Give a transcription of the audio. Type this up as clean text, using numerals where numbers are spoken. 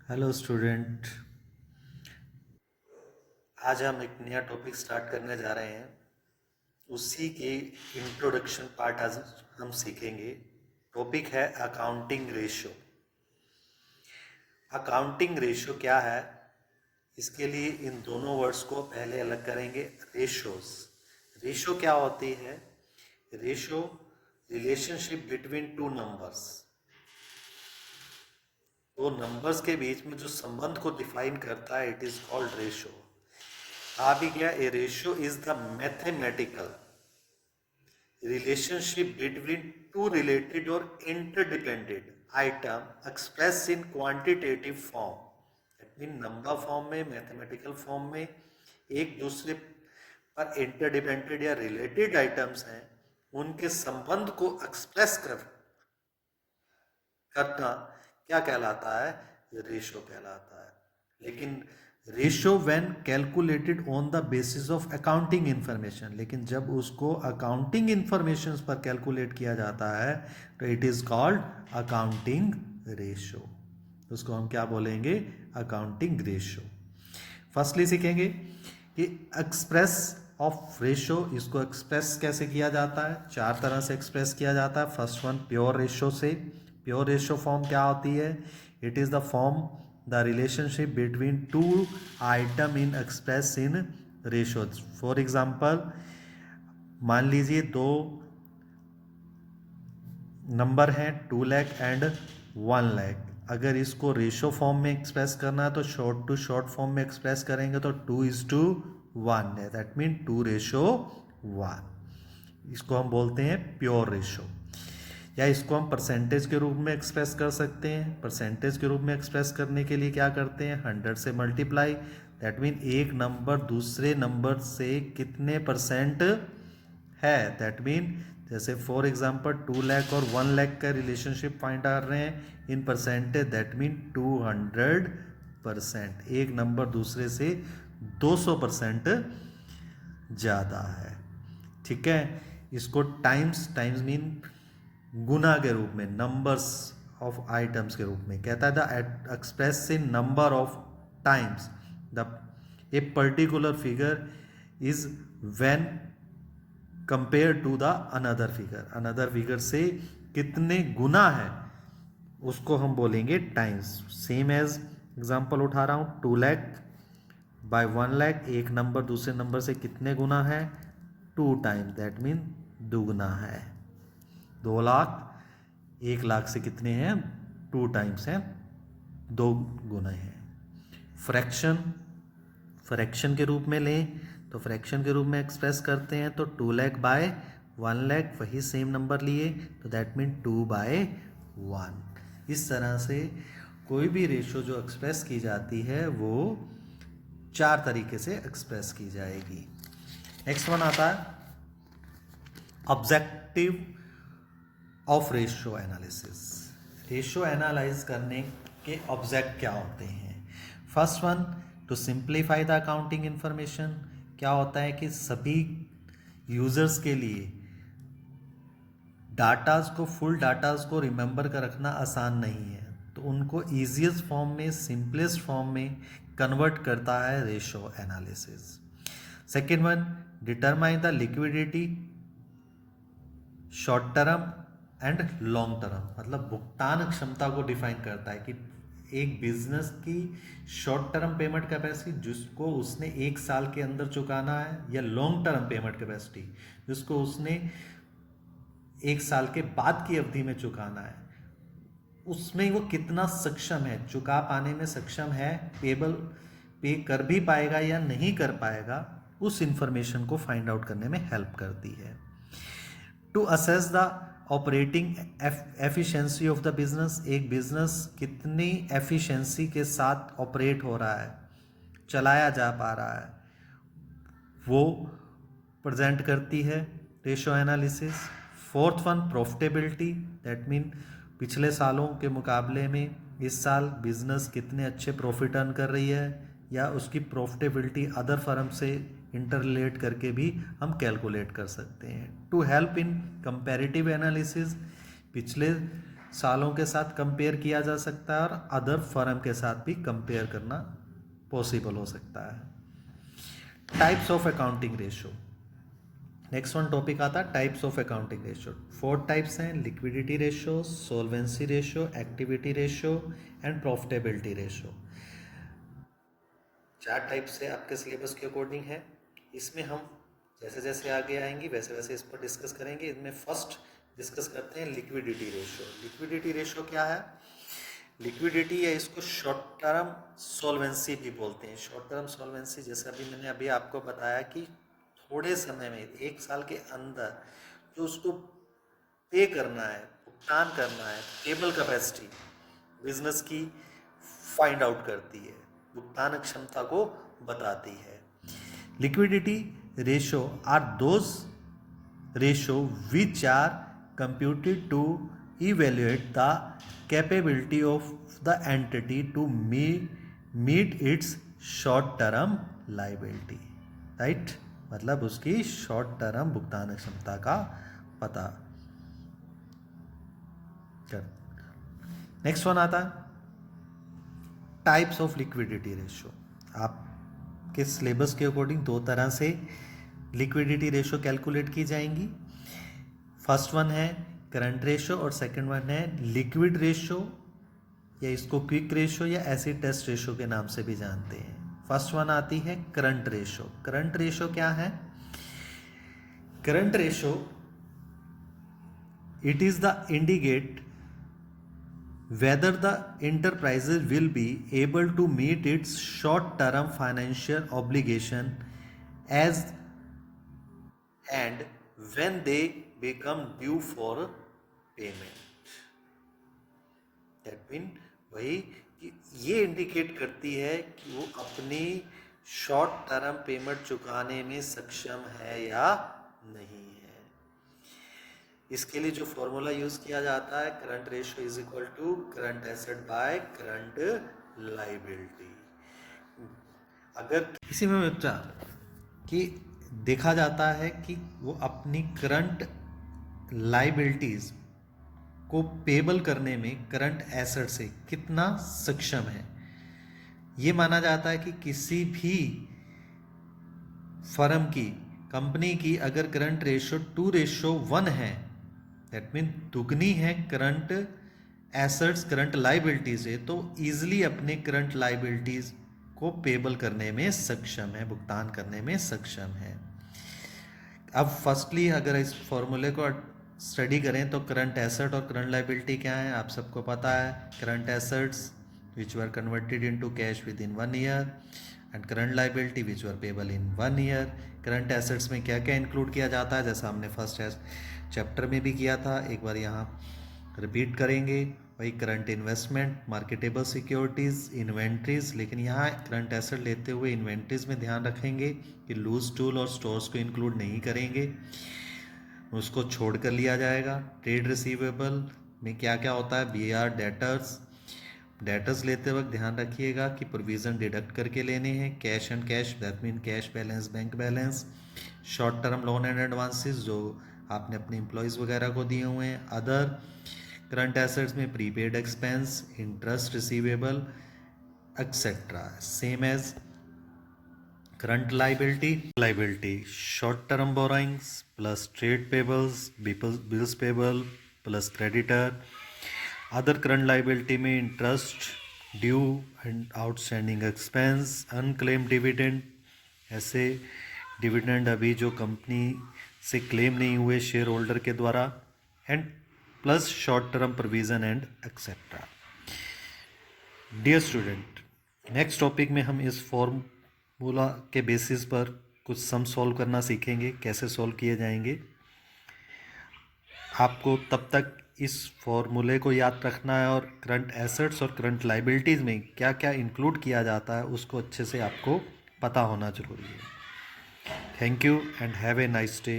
Hello student. आज हम एक नया टॉपिक स्टार्ट करने जा रहे हैं। उसी के इंट्रोडक्शन पार्ट आज हम सीखेंगे। टॉपिक है अकाउंटिंग रेशियो। अकाउंटिंग रेशियो क्या है, इसके लिए इन दोनों वर्ड्स को पहले अलग करेंगे। रेशियोज, रेशियो क्या होती है? Ratio relationship between two numbers. दो नंबर्स के बीच में जो संबंध को डिफाइन करता है, इट इज कॉल्ड रेशियो। आ भी गया। ए ratio is the mathematical relationship between two related or interdependent item expressed in quantitative form। that means number form में, मैथमेटिकल फॉर्म में एक दूसरे पर इंटरडिपेंडेंट या रिलेटेड आइटम्स हैं, उनके संबंध को एक्सप्रेस करना क्या कहलाता है? रेशो कहलाता है। लेकिन ratio when calculated on the basis of accounting information, लेकिन जब उसको अकाउंटिंग इंफॉर्मेशन पर कैलकुलेट किया जाता है तो it is called accounting ratio. उसको हम क्या बोलेंगे? Accounting ratio. फर्स्टली सीखेंगे कि एक्सप्रेस ऑफ रेशो, इसको एक्सप्रेस कैसे किया जाता है। चार तरह से एक्सप्रेस किया जाता है। फर्स्ट वन प्योर रेशो से। प्योर रेशो फॉर्म क्या होती है? It is the form the relationship between two item Inn express in ratio. For example, मान लीजिए दो नंबर हैं 2 लाख एंड 1 लाख। अगर इसको रेशो फॉर्म में एक्सप्रेस करना है तो शॉर्ट टू शॉर्ट फॉर्म में एक्सप्रेस करेंगे तो 2:1 है। That mean 2:1। इसको हम बोलते हैं प्योर रेशो। या इसको हम परसेंटेज के रूप में एक्सप्रेस कर सकते हैं। परसेंटेज के रूप में एक्सप्रेस करने के लिए क्या करते हैं? 100 से मल्टीप्लाई। दैट मीन एक नंबर दूसरे नंबर से कितने परसेंट है। दैट मीन जैसे फॉर एग्जांपल 2 लाख और 1 लाख का रिलेशनशिप फाइंड कर रहे हैं इन परसेंटेज। That mean 200%। एक नंबर दूसरे से 200% ज़्यादा है। ठीक है। इसको टाइम्स, टाइम्स मीन गुना के रूप में, नंबर्स ऑफ आइटम्स के रूप में कहता है the express in number of times the a particular figure is when compare to the another figure. Another figure से कितने गुना है उसको हम बोलेंगे टाइम्स। सेम एज एग्जांपल उठा रहा हूँ, 2 लाख बाय 1 लाख। एक नंबर दूसरे नंबर से कितने गुना है? 2 टाइम्स। दैट मीन दुगुना है। 2 लाख 1 लाख से कितने हैं? 2 टाइम्स हैं, 2 गुना है। फ्रैक्शन, फ्रैक्शन के रूप में लें तो फ्रैक्शन के रूप में एक्सप्रेस करते हैं तो 2 लाख बाय 1 लाख, वही सेम नंबर लिए तो दैट मीन 2/1। इस तरह से कोई भी रेशो जो एक्सप्रेस की जाती है वो 4 तरीके से एक्सप्रेस की जाएगी। नेक्स्ट वन आता है objective of ratio analysis. Ratio analyse करने के ऑब्जेक्ट क्या होते हैं? First one, to simplify the accounting information. क्या होता है कि सभी यूजर्स के लिए डाटाज को, फुल डाटाज को रिमेंबर कर रखना आसान नहीं है, तो उनको ईजीएस्ट फॉर्म में, सिंपलेस्ट फॉर्म में कन्वर्ट करता है ratio analysis. Second one, determine the liquidity short term and long term, मतलब भुगतान क्षमता को डिफाइन करता है कि एक बिजनेस की शॉर्ट टर्म पेमेंट कैपेसिटी जिसको उसने 1 साल के अंदर चुकाना है, या लॉन्ग टर्म पेमेंट कैपेसिटी जिसको उसने 1 साल के बाद की अवधि में चुकाना है, उसमें वो कितना सक्षम है, चुका पाने में सक्षम है, पे कर भी पाएगा या नहीं कर पाएगा, उस इंफॉर्मेशन को फाइंड आउट करने में हेल्प करती है। To assess the operating efficiency of the business, एक बिजनेस कितनी एफिशिएंसी के साथ ऑपरेट हो रहा है, चलाया जा पा रहा है, वो प्रेजेंट करती है ratio analysis. Fourth one, profitability. That mean पिछले सालों के मुकाबले में इस साल बिजनेस कितने अच्छे प्रॉफिट अर्न कर रही है, या उसकी प्रॉफिटेबिलिटी अदर फर्म से इंटरलेट करके भी हम कैलकुलेट कर सकते हैं। To help in comparative analysis, पिछले सालों के साथ कंपेयर किया जा सकता है और अदर फर्म के साथ भी कंपेयर करना पॉसिबल हो सकता है। Types of accounting ratio, next one topic आता है types of accounting ratio. 4 types हैं, liquidity ratio, solvency ratio, activity ratio and profitability ratio. 4 types से आपके सिलेबस के अकॉर्डिंग है। इसमें हम जैसे जैसे आगे आएंगे वैसे वैसे इस पर डिस्कस करेंगे। इनमें फर्स्ट डिस्कस करते हैं लिक्विडिटी रेशो। लिक्विडिटी रेशो क्या है? लिक्विडिटी या इसको शॉर्ट टर्म सॉल्वेंसी भी बोलते हैं। शॉर्ट टर्म सॉल्वेंसी जैसे मैंने अभी आपको बताया कि थोड़े समय में 1 साल के अंदर जो उसको पे करना है, भुगतान करना है, पेबल कैपेसिटी बिजनेस की फाइंड आउट करती है, भुगतान क्षमता को बताती है। Liquidity ratio are those ratio which are computed to evaluate the capability of the entity to meet its short term liability, right? मतलब उसकी शॉर्ट टर्म भुगतान क्षमता का पता कर। नेक्स्ट वन आता है टाइप्स ऑफ लिक्विडिटी रेशो। आपके सिलेबस के अकॉर्डिंग 2 तरह से लिक्विडिटी रेशो कैलकुलेट की जाएंगी। फर्स्ट वन है करंट रेशो और सेकंड वन है लिक्विड रेशो, या इसको क्विक रेशो या एसिड टेस्ट रेशो के नाम से भी जानते हैं। फर्स्ट वन आती है करंट रेशो। करंट रेशो क्या है? Current ratio it is the indicate whether the enterprises will be able to meet its short term financial obligation as and when they become due for payment. That means वही कि ये indicate करती है कि वो अपनी शॉर्ट टर्म पेमेंट चुकाने में सक्षम है या नहीं है। इसके लिए जो फॉर्मूला यूज किया जाता है current ratio is equal to current asset by current liability. अगर इसी में बच्चा कि देखा जाता है कि वो अपनी करंट लाइबिलिटीज को पेबल करने में करंट एसेट से कितना सक्षम है। ये माना जाता है कि किसी भी फर्म की, कंपनी की अगर करंट रेशो 2:1 है, दैट मीन दुगनी है करंट एसेट्स करंट लाइबिलिटी से, तो ईजिली अपने करंट लाइबिलिटीज को पेबल करने में सक्षम है, भुगतान करने में सक्षम है। अब फर्स्टली अगर इस फॉर्मूले को स्टडी करें तो करंट एसेट और करंट लाइबिलिटी क्या है आप सबको पता है। Current assets which were converted into cash with in 1 year and current liability which were payable in 1 year. Current assets में क्या क्या इंक्लूड किया जाता है, जैसा हमने फर्स्ट चैप्टर में भी किया था, एक बार यहाँ रिपीट करेंगे। वही current investment, marketable securities, inventories, लेकिन यहाँ करंट एसेट लेते हुए इन्वेंट्रीज में ध्यान रखेंगे कि लूज टूल और स्टोर्स को इंक्लूड नहीं करेंगे, उसको छोड़ कर लिया जाएगा। ट्रेड रिसीवेबल में क्या क्या होता है, BR डेटर्स लेते वक्त ध्यान रखिएगा कि प्रोविज़न डिडक्ट करके लेने हैं। Cash and cash, that mean cash balance, bank balance. Short term loan and advances जो आपने अपने एम्प्लॉयज़ वगैरह को दिए हुए हैं। अदर करंट एसेट्स में prepaid expense, interest receivable etcetera, same as current liability short term borrowings plus trade payables, bills payable plus creditor. Other current liability में interest due and outstanding expense, unclaim dividend, ऐसे dividend अभी जो company से claim नहीं हुए share holder के द्वारा, and plus short term provision and etcetera. Dear student, next topic में हम इस फॉर्मूला के बेसिस पर कुछ सम सॉल्व करना सीखेंगे, कैसे सॉल्व किए जाएंगे। आपको तब तक इस फॉर्मूले को याद रखना है और करंट एसेट्स और करंट लाइबिलिटीज़ में क्या क्या इंक्लूड किया जाता है उसको अच्छे से आपको पता होना जरूरी है। Thank you and have a nice day.